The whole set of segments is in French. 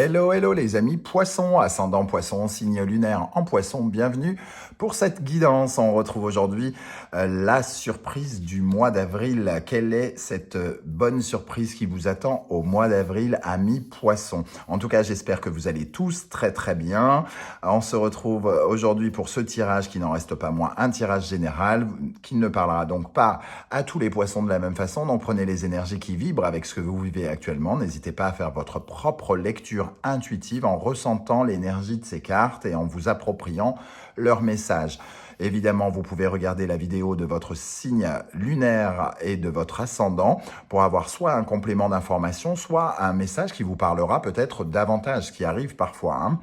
Hello, hello les amis poissons, ascendant poisson, signe lunaire en poisson, bienvenue pour cette guidance. On retrouve aujourd'hui la surprise du mois d'avril. Quelle est cette bonne surprise qui vous attend au mois d'avril, amis poissons? En tout cas, j'espère que vous allez tous très très bien. On se retrouve aujourd'hui pour ce tirage qui n'en reste pas moins un tirage général qui ne parlera donc pas à tous les poissons de la même façon. Donc prenez les énergies qui vibrent avec ce que vous vivez actuellement. N'hésitez pas à faire votre propre lecture intuitive en ressentant l'énergie de ces cartes et en vous appropriant leur message. Évidemment, vous pouvez regarder la vidéo de votre signe lunaire et de votre ascendant pour avoir soit un complément d'information, soit un message qui vous parlera peut-être davantage, ce qui arrive parfois.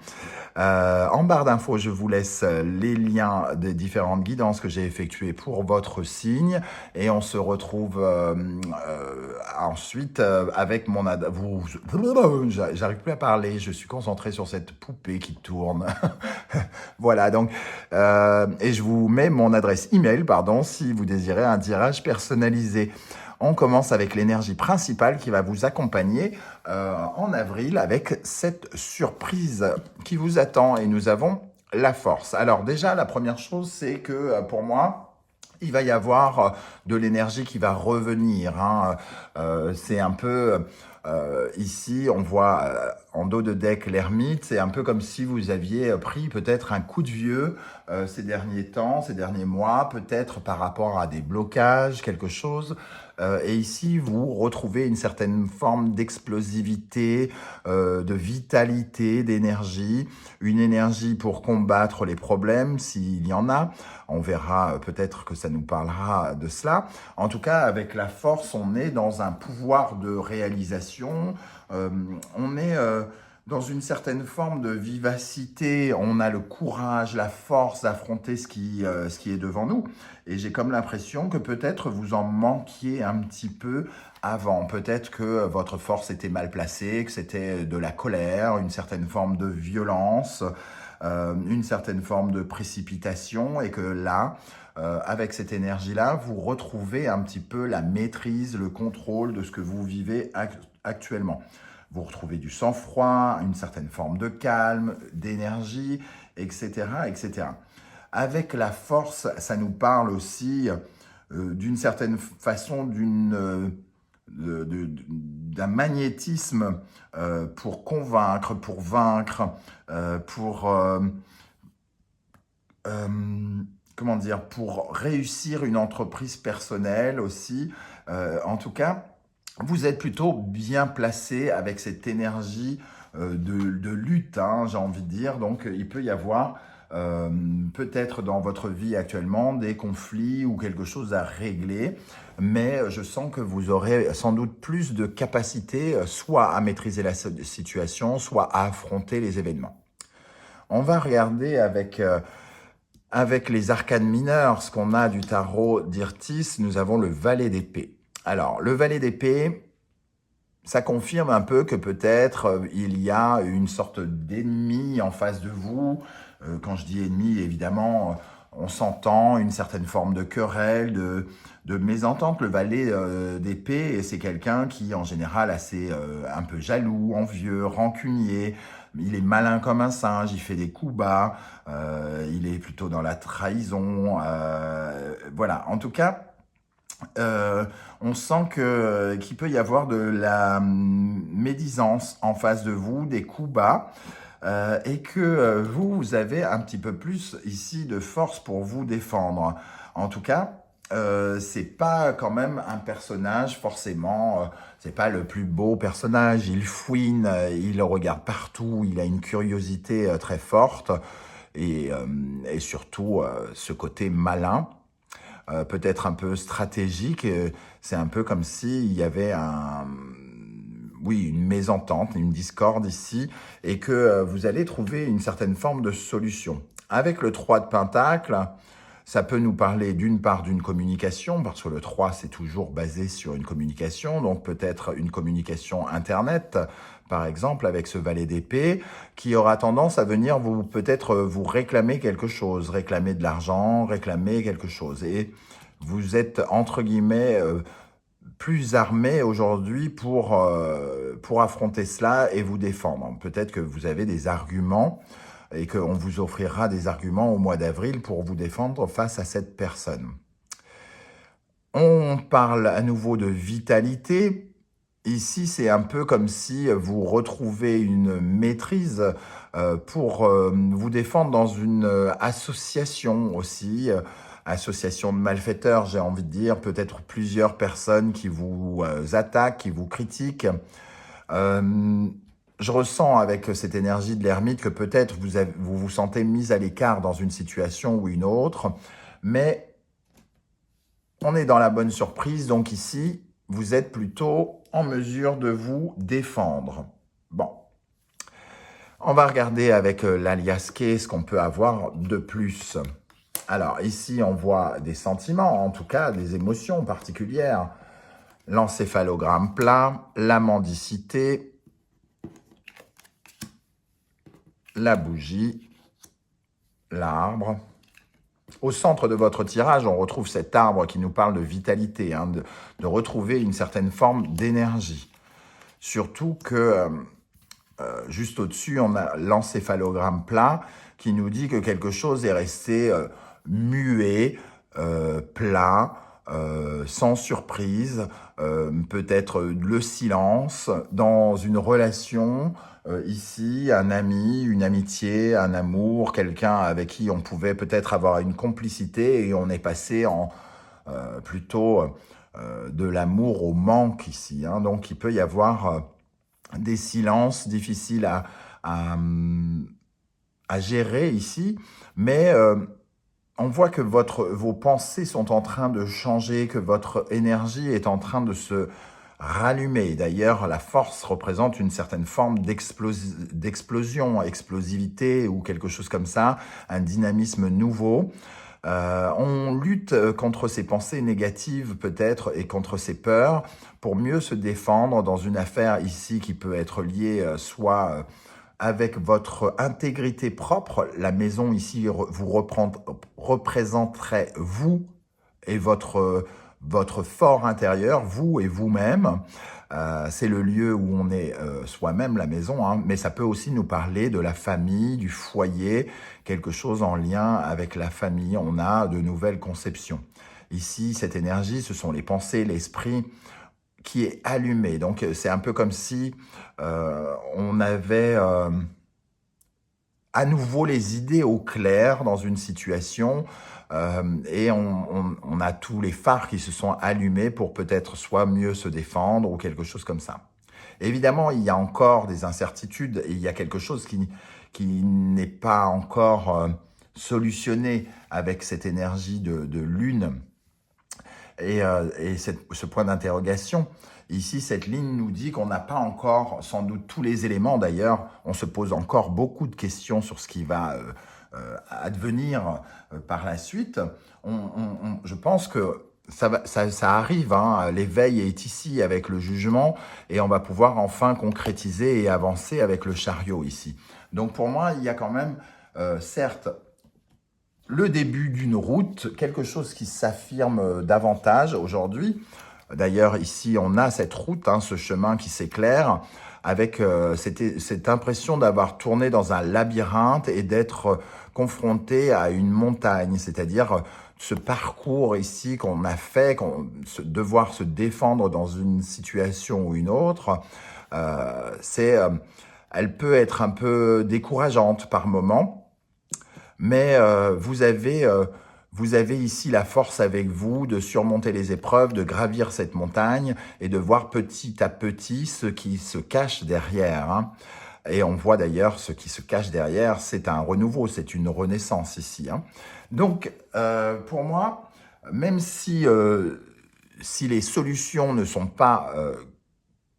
En barre d'infos, je vous laisse les liens des différentes guidances que j'ai effectuées pour votre signe et on se retrouve ensuite avec mon j'arrive plus à parler, je suis concentré sur cette poupée qui tourne. Voilà, donc et je vous mets mon adresse email, si vous désirez un tirage personnalisé. On commence avec l'énergie principale qui va vous accompagner en avril avec cette surprise qui vous attend et nous avons la force. Alors déjà, la première chose, c'est que pour moi, il va y avoir de l'énergie qui va revenir. C'est un peu... ici, on voit en dos de deck l'ermite. C'est un peu comme si vous aviez pris peut-être un coup de vieux ces derniers temps, ces derniers mois, peut-être par rapport à des blocages, quelque chose. Et ici, vous retrouvez une certaine forme d'explosivité, de vitalité, d'énergie. Une énergie pour combattre les problèmes, s'il y en a. On verra peut-être que ça nous parlera de cela. En tout cas, avec la force, on est dans un pouvoir de réalisation. On est dans une certaine forme de vivacité. On a le courage, la force d'affronter ce qui est devant nous. Et j'ai comme l'impression que peut-être vous en manquiez un petit peu avant. Peut-être que votre force était mal placée, que c'était de la colère, une certaine forme de violence, une certaine forme de précipitation et que là, avec cette énergie-là, vous retrouvez un petit peu la maîtrise, le contrôle de ce que vous vivez actuellement. Vous retrouvez du sang-froid, une certaine forme de calme, d'énergie, etc., etc. Avec la force, ça nous parle aussi d'une certaine façon d'un magnétisme pour convaincre, pour vaincre, comment dire, pour réussir une entreprise personnelle aussi. En tout cas, vous êtes plutôt bien placé avec cette énergie de lutte, j'ai envie de dire. Donc, il peut y avoir peut-être dans votre vie actuellement des conflits ou quelque chose à régler, mais je sens que vous aurez sans doute plus de capacité soit à maîtriser la situation, soit à affronter les événements. On va regarder avec les arcanes mineurs, ce qu'on a du tarot d'Irtis. Nous avons le valet d'épée. Alors, le valet d'épée, ça confirme un peu que peut-être il y a une sorte d'ennemi en face de vous. Quand je dis ennemi, évidemment, on s'entend, une certaine forme de querelle, de mésentente. Le valet d'épée, et c'est quelqu'un qui, en général, assez un peu jaloux, envieux, rancunier. Il est malin comme un singe, il fait des coups bas, il est plutôt dans la trahison. Voilà, en tout cas... on sent qu'il peut y avoir de la médisance en face de vous, des coups bas, et que vous avez un petit peu plus ici de force pour vous défendre. En tout cas, c'est pas quand même un personnage forcément, c'est pas le plus beau personnage, il fouine, il regarde partout, il a une curiosité très forte, et surtout ce côté malin. Peut-être un peu stratégique. C'est un peu comme s'il y avait une mésentente, une discorde ici, et que vous allez trouver une certaine forme de solution. Avec le 3 de Pentacle, ça peut nous parler d'une part d'une communication, parce que le 3, c'est toujours basé sur une communication, donc peut-être une communication Internet, par exemple, avec ce valet d'épée, qui aura tendance à venir peut-être vous réclamer quelque chose, réclamer de l'argent, réclamer quelque chose. Et vous êtes, entre guillemets, plus armé aujourd'hui pour affronter cela et vous défendre. Peut-être que vous avez des arguments et qu'on vous offrira des arguments au mois d'avril pour vous défendre face à cette personne. On parle à nouveau de vitalité. Ici, c'est un peu comme si vous retrouvez une maîtrise pour vous défendre dans une association aussi, association de malfaiteurs, j'ai envie de dire, peut-être plusieurs personnes qui vous attaquent, qui vous critiquent. Je ressens avec cette énergie de l'ermite que peut-être vous vous sentez mis à l'écart dans une situation ou une autre, mais on est dans la bonne surprise, donc ici, vous êtes plutôt en mesure de vous défendre. Bon, on va regarder avec l'alias K ce qu'on peut avoir de plus. Alors ici, on voit des sentiments, en tout cas des émotions particulières. L'encéphalogramme plat, la mendicité, la bougie, l'arbre. Au centre de votre tirage, on retrouve cet arbre qui nous parle de vitalité, hein, de retrouver une certaine forme d'énergie. Surtout que juste au-dessus, on a l'encéphalogramme plat qui nous dit que quelque chose est resté muet, plat, sans surprise, peut-être le silence dans une relation, ici, un ami, une amitié, un amour, quelqu'un avec qui on pouvait peut-être avoir une complicité et on est passé en plutôt de l'amour au manque ici. Hein. Donc il peut y avoir des silences difficiles à gérer ici, mais on voit que vos pensées sont en train de changer, que votre énergie est en train de se rallumer. D'ailleurs, la force représente une certaine forme d'explosion, explosivité ou quelque chose comme ça, un dynamisme nouveau. On lutte contre ces pensées négatives peut-être et contre ces peurs pour mieux se défendre dans une affaire ici qui peut être liée soit avec votre intégrité propre. La maison ici vous représenterait vous et votre fort intérieur, vous et vous-même. C'est le lieu où on est soi-même, la maison, hein, mais ça peut aussi nous parler de la famille, du foyer, quelque chose en lien avec la famille. On a de nouvelles conceptions. Ici, cette énergie, ce sont les pensées, l'esprit qui est allumé. Donc, c'est un peu comme si on avait à nouveau les idées au clair dans une situation et on a tous les phares qui se sont allumés pour peut-être soit mieux se défendre ou quelque chose comme ça. Évidemment, il y a encore des incertitudes et il y a quelque chose qui n'est pas encore solutionné avec cette énergie de lune et ce point d'interrogation. Ici, cette ligne nous dit qu'on n'a pas encore sans doute tous les éléments. D'ailleurs, on se pose encore beaucoup de questions sur ce qui va advenir par la suite. Je pense que ça arrive, hein. L'éveil est ici avec le jugement et on va pouvoir enfin concrétiser et avancer avec le chariot ici. Donc pour moi, il y a quand même, certes, le début d'une route, quelque chose qui s'affirme davantage aujourd'hui. D'ailleurs, ici, on a cette route, hein, ce chemin qui s'éclaire, avec cette impression d'avoir tourné dans un labyrinthe et d'être confronté à une montagne, c'est-à-dire ce parcours ici qu'on a fait, devoir se défendre dans une situation ou une autre, elle peut être un peu décourageante par moments, mais vous avez ici la force avec vous de surmonter les épreuves, de gravir cette montagne et de voir petit à petit ce qui se cache derrière. Hein. Et on voit d'ailleurs ce qui se cache derrière, c'est un renouveau, c'est une renaissance ici. Hein. Donc, pour moi, même si les solutions ne sont pas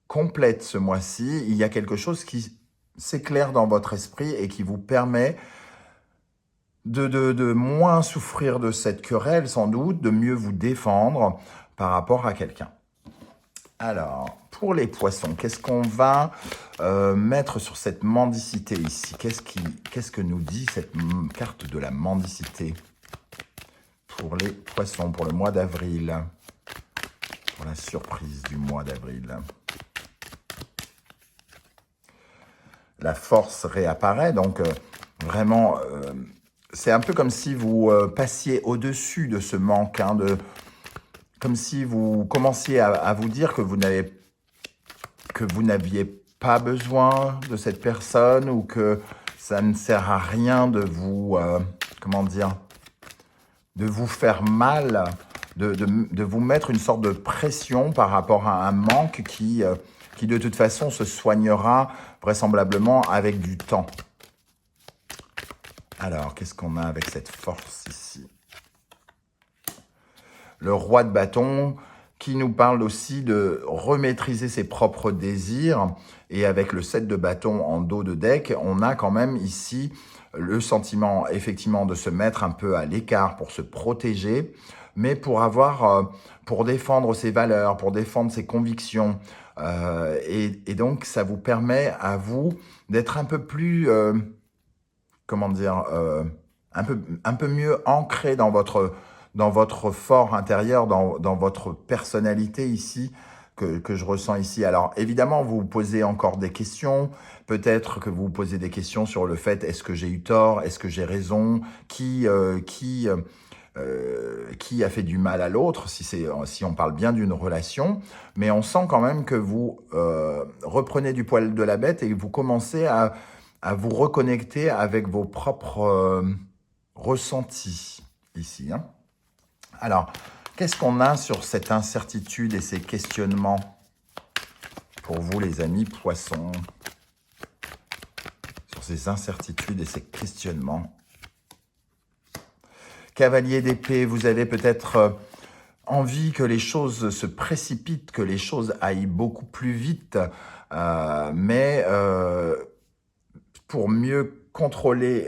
complètes ce mois-ci, il y a quelque chose qui s'éclaire dans votre esprit et qui vous permet de moins souffrir de cette querelle, sans doute, de mieux vous défendre par rapport à quelqu'un. Alors, pour les poissons, qu'est-ce qu'on va mettre sur cette mendicité ici? Qu'est-ce que nous dit cette carte de la mendicité pour les poissons, pour le mois d'avril? pour la surprise du mois d'avril. La force réapparaît, donc vraiment, c'est un peu comme si vous passiez au-dessus de ce manque, hein, comme si vous commenciez à vous dire que vous n'aviez pas besoin de cette personne ou que ça ne sert à rien de vous, comment dire, de vous faire mal, de vous mettre une sorte de pression par rapport à un manque qui de toute façon se soignera vraisemblablement avec du temps. Alors, qu'est-ce qu'on a avec cette force ici? Le roi de bâton qui nous parle aussi de remaîtriser ses propres désirs. Et avec le 7 de bâton en dos de deck, on a quand même ici le sentiment effectivement de se mettre un peu à l'écart pour se protéger, mais pour défendre ses valeurs, pour défendre ses convictions. Et donc, ça vous permet à vous d'être un peu plus, comment dire, un peu mieux ancré dans votre fort intérieur, dans votre personnalité ici, que je ressens ici. Alors, évidemment, vous vous posez encore des questions. Peut-être que vous vous posez des questions sur le fait, est-ce que j'ai eu tort? Est-ce que j'ai raison? Qui a fait du mal à l'autre, si on parle bien d'une relation, mais on sent quand même que vous reprenez du poil de la bête et vous commencez à vous reconnecter avec vos propres ressentis ici. Hein. Alors, qu'est-ce qu'on a sur cette incertitude et ces questionnements pour vous, les amis poissons? Sur ces incertitudes et ces questionnements. Cavalier d'épée, vous avez peut-être envie que les choses se précipitent, que les choses aillent beaucoup plus vite, mais pour mieux contrôler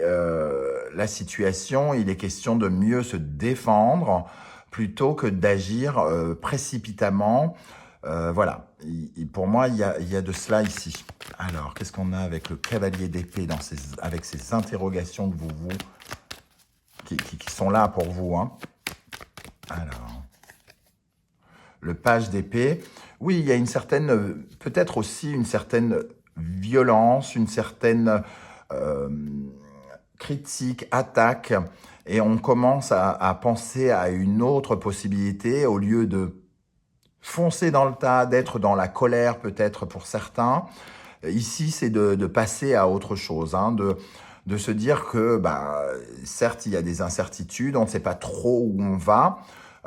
la situation, il est question de mieux se défendre plutôt que d'agir précipitamment. Voilà, pour moi, il y a de cela ici. Alors, qu'est-ce qu'on a avec le cavalier d'épée avec ces interrogations que qui sont là pour vous, hein. Alors, le page d'épée, oui, il y a une certaine, peut-être aussi une certaine violence, une certaine critique, attaque, et on commence à penser à une autre possibilité au lieu de foncer dans le tas, d'être dans la colère peut-être pour certains. Ici, c'est de passer à autre chose, hein, de se dire que, certes, il y a des incertitudes, on ne sait pas trop où on va,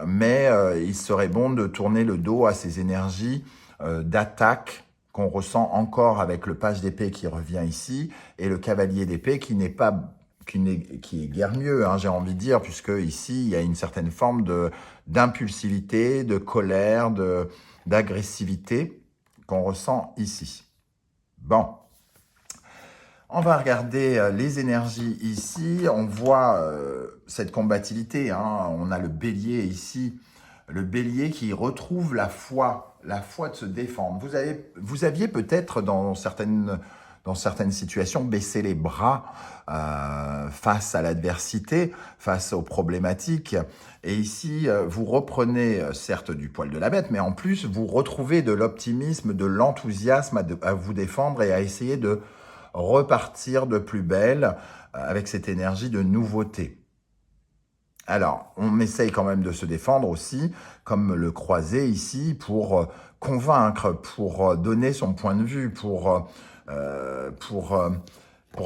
mais il serait bon de tourner le dos à ces énergies d'attaque qu'on ressent encore avec le page d'épée qui revient ici, et le cavalier d'épée qui est guère mieux, hein, j'ai envie de dire, puisque ici, il y a une certaine forme d'impulsivité, de colère, d'agressivité qu'on ressent ici. Bon, on va regarder les énergies ici. On voit cette combativité. Hein. On a le bélier ici. Le bélier qui retrouve la foi de se défendre. Vous aviez peut-être dans certaines situations baissé les bras face à l'adversité, face aux problématiques. Et ici, vous reprenez certes du poil de la bête, mais en plus, vous retrouvez de l'optimisme, de l'enthousiasme à vous défendre et à essayer de repartir de plus belle avec cette énergie de nouveauté. Alors, on essaye quand même de se défendre aussi, comme le croisé ici, pour convaincre, pour donner son point de vue, pour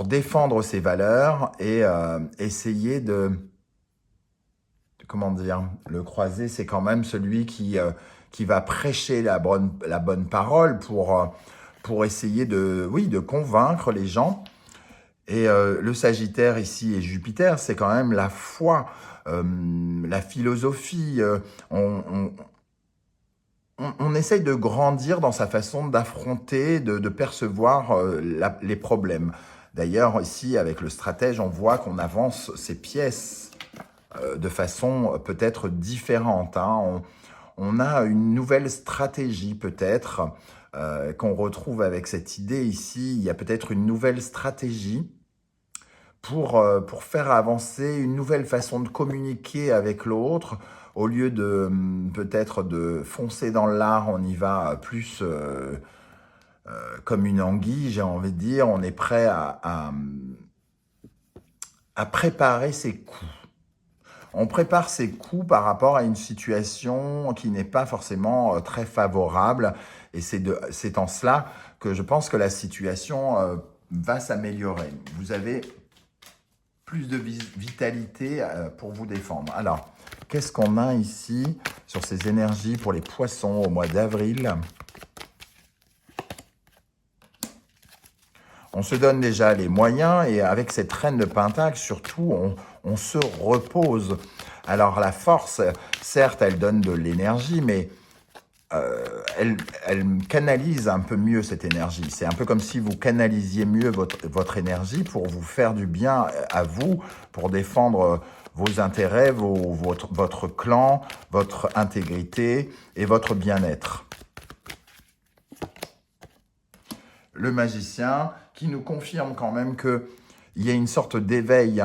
défendre ses valeurs et essayer comment dire, le croisé, c'est quand même celui qui va prêcher la bonne parole pour essayer de convaincre les gens. Et le Sagittaire ici et Jupiter, c'est quand même la foi, la philosophie. On essaye de grandir dans sa façon d'affronter, de percevoir les problèmes. D'ailleurs, ici, avec le stratège, on voit qu'on avance ces pièces de façon peut-être différente. Hein. On a une nouvelle stratégie peut-être qu'on retrouve avec cette idée ici. Il y a peut-être une nouvelle stratégie pour faire avancer, une nouvelle façon de communiquer avec l'autre, Au lieu de peut-être de foncer dans l'art, on y va plus comme une anguille, j'ai envie de dire. On est prêt à préparer ses coups. On prépare ses coups par rapport à une situation qui n'est pas forcément très favorable. Et c'est en cela que je pense que la situation va s'améliorer. Vous avez plus de vitalité pour vous défendre. Alors, qu'est-ce qu'on a ici sur ces énergies pour les poissons au mois d'avril ? On se donne déjà les moyens et avec cette reine de Pentacle, surtout, on se repose. Alors la force, certes, elle donne de l'énergie, mais elle canalise un peu mieux cette énergie. C'est un peu comme si vous canalisiez mieux votre énergie pour vous faire du bien à vous, pour défendre vos intérêts, votre clan, votre intégrité et votre bien-être. Le magicien qui nous confirme quand même qu'il y a une sorte d'éveil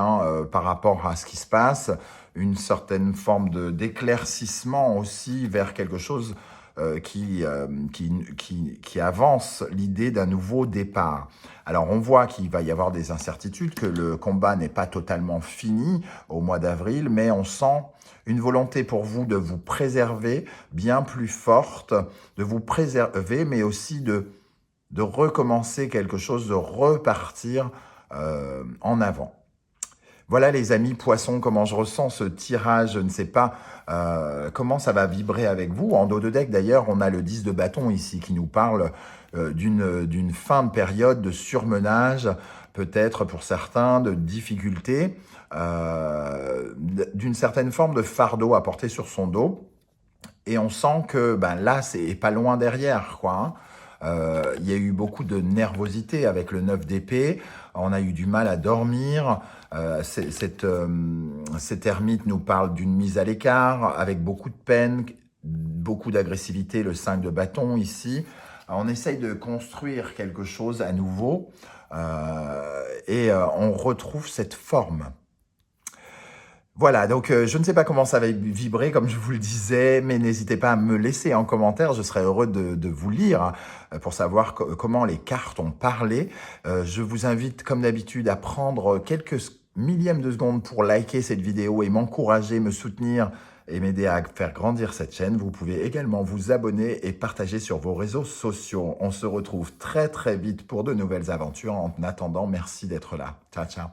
par rapport à ce qui se passe, une certaine forme d'éclaircissement aussi vers quelque chose qui avance l'idée d'un nouveau départ. Alors on voit qu'il va y avoir des incertitudes, que le combat n'est pas totalement fini au mois d'avril, mais on sent une volonté pour vous de vous préserver bien plus forte, de vous préserver, mais aussi de recommencer quelque chose, de repartir en avant. Voilà les amis poissons, comment je ressens ce tirage, je ne sais pas comment ça va vibrer avec vous. En dos de deck d'ailleurs, on a le 10 de bâton ici qui nous parle d'une fin de période de surmenage, peut-être pour certains de difficultés, d'une certaine forme de fardeau à porter sur son dos. Et on sent que là, c'est pas loin derrière, quoi. Il y a eu beaucoup de nervosité avec le 9 d'épée. On a eu du mal à dormir. Cette ermite nous parle d'une mise à l'écart, avec beaucoup de peine, beaucoup d'agressivité, le 5 de bâton ici. On essaye de construire quelque chose à nouveau et on retrouve cette forme. Voilà, donc je ne sais pas comment ça va vibrer, comme je vous le disais, mais n'hésitez pas à me laisser en commentaire, je serais heureux de vous lire pour savoir comment les cartes ont parlé. Je vous invite, comme d'habitude, à prendre quelques millièmes de secondes pour liker cette vidéo et m'encourager, me soutenir et m'aider à faire grandir cette chaîne. Vous pouvez également vous abonner et partager sur vos réseaux sociaux. On se retrouve très très vite pour de nouvelles aventures. En attendant, merci d'être là. Ciao, ciao.